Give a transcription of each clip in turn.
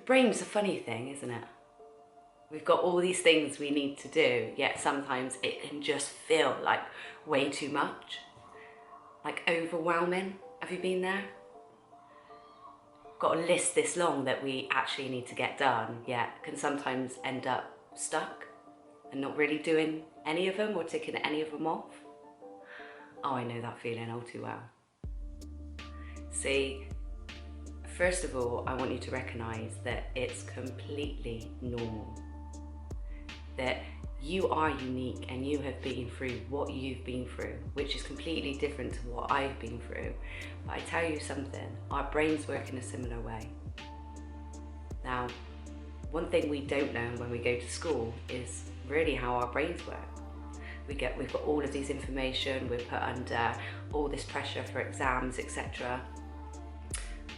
brain's a funny thing, isn't it? We've got all these things we need to do, yet sometimes it can just feel like way too much, like overwhelming. Have you been there? Got a list this long that we actually need to get done, yet can sometimes end up stuck and not really doing any of them or ticking any of them off. Oh, I know that feeling all too well. See, first of all, I want you to recognise that it's completely normal. That you are unique and you have been through what you've been through, which is completely different to what I've been through. But I tell you something, our brains work in a similar way. Now, one thing we don't know when we go to school is really how our brains work. We've got all of these information, we're put under all this pressure for exams, etc.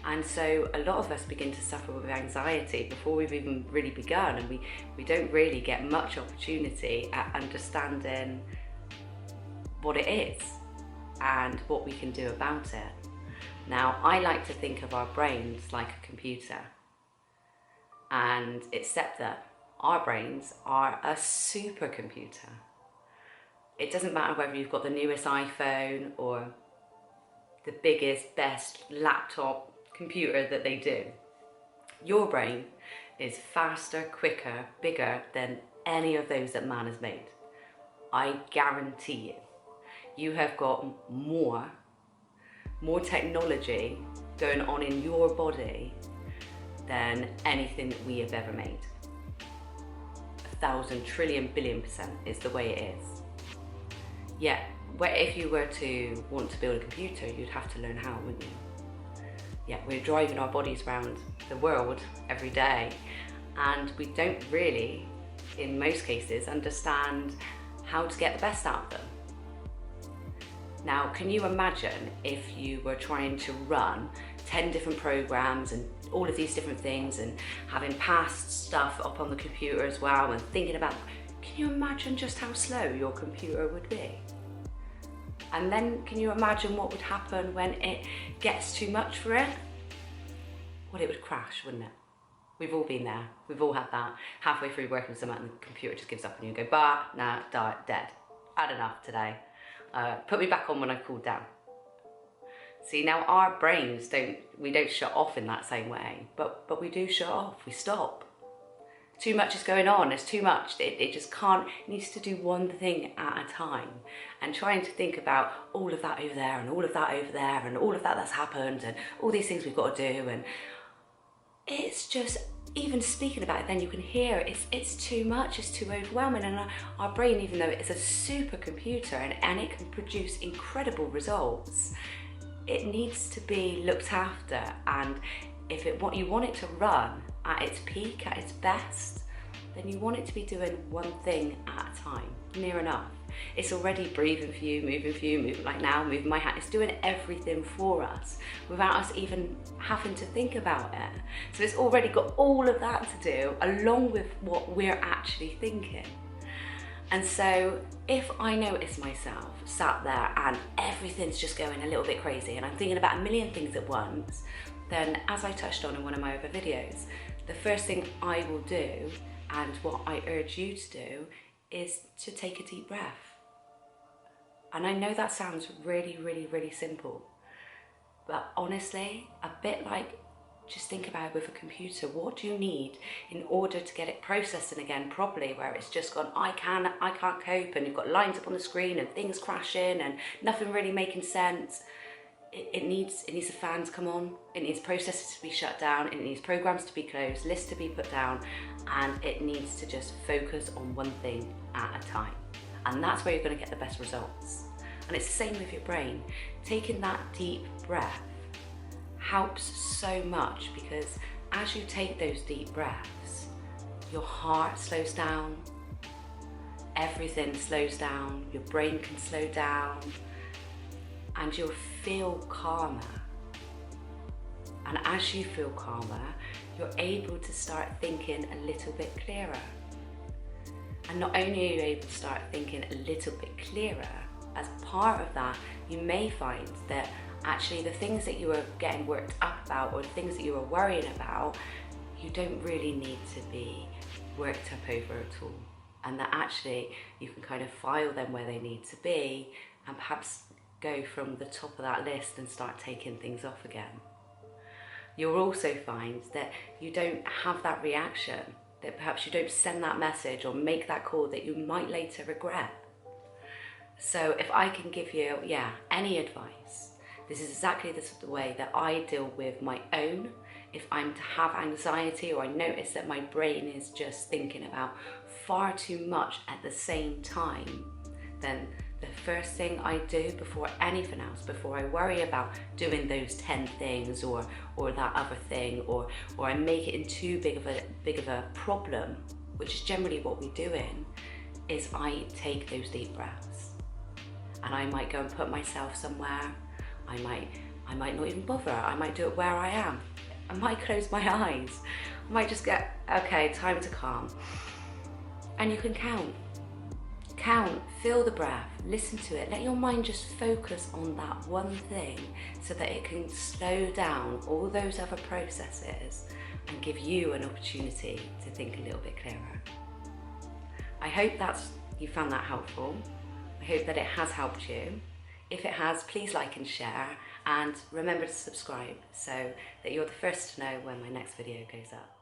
And so a lot of us begin to suffer with anxiety before we've even really begun, and we don't really get much opportunity at understanding what it is and what we can do about it. Now, I like to think of our brains like a computer, and except that our brains are a supercomputer. It doesn't matter whether you've got the newest iPhone or the biggest, best laptop computer that they do. Your brain is faster, quicker, bigger than any of those that man has made. I guarantee you. You have got more technology going on in your body than anything that we have ever made. 1,000 trillion billion% is the way it is. Yeah, if you were to want to build a computer, you'd have to learn how, wouldn't you? Yeah, we're driving our bodies around the world every day, and we don't really, in most cases, understand how to get the best out of them. Now, can you imagine if you were trying to run 10 different programs and all of these different things and having past stuff up on the computer as well and thinking about, can you imagine just how slow your computer would be? And then can you imagine what would happen when it gets too much for it? Well, it would crash, wouldn't it? We've all been there. We've all had that. Halfway through working with someone and the computer just gives up and you go, bah, nah, dead. Had enough today. Put me back on when I cool down. See, now our brains we don't shut off in that same way, but we do shut off, we stop. Too much is going on, there's too much, it just can't, it needs to do one thing at a time. And trying to think about all of that over there and all of that over there and all of that that's happened and all these things we've got to do, and it's just, even speaking about it, then you can hear it's too much, it's too overwhelming. And our brain, even though it's a supercomputer and it can produce incredible results, it needs to be looked after. And if you want it to run at its peak, at its best, then you want it to be doing one thing at a time, near enough. It's already breathing for you, moving like now, moving my hand. It's doing everything for us without us even having to think about it. So it's already got all of that to do along with what we're actually thinking. And so if I notice myself sat there and everything's just going a little bit crazy and I'm thinking about a million things at once, then as I touched on in one of my other videos, the first thing I will do, and what I urge you to do, is to take a deep breath. And I know that sounds really, really, really simple, but honestly, a bit like, just think about it with a computer. What do you need in order to get it processing again properly, where it's just gone, I can't cope, and you've got lines up on the screen and things crashing and nothing really making sense. It needs the fans to come on, it needs processes to be shut down, it needs programs to be closed, lists to be put down, and it needs to just focus on one thing at a time. And that's where you're going to get the best results. And it's the same with your brain. Taking that deep breath helps so much, because as you take those deep breaths, your heart slows down, everything slows down, your brain can slow down, and you'll feel calmer. And as you feel calmer, you're able to start thinking a little bit clearer. And not only are you able to start thinking a little bit clearer, as part of that, you may find that actually the things that you were getting worked up about, or the things that you were worrying about, you don't really need to be worked up over at all, and that actually you can kind of file them where they need to be and perhaps go from the top of that list and start taking things off again. You'll also find that you don't have that reaction, that perhaps you don't send that message or make that call that you might later regret. So if I can give you, any advice, this is exactly the way that I deal with my own. If I'm to have anxiety, or I notice that my brain is just thinking about far too much at the same time, then the first thing I do before anything else, before I worry about doing those 10 things or that other thing, or I make it into too big of a problem, which is generally what we're doing, is I take those deep breaths. And I might go and put myself somewhere. I might not even bother. I might do it where I am. I might close my eyes. I might just get, okay, time to calm. And you can count. Count, feel the breath, listen to it. Let your mind just focus on that one thing so that it can slow down all those other processes and give you an opportunity to think a little bit clearer. I hope you found that helpful. I hope that it has helped you. If it has, please like and share, and remember to subscribe so that you're the first to know when my next video goes up.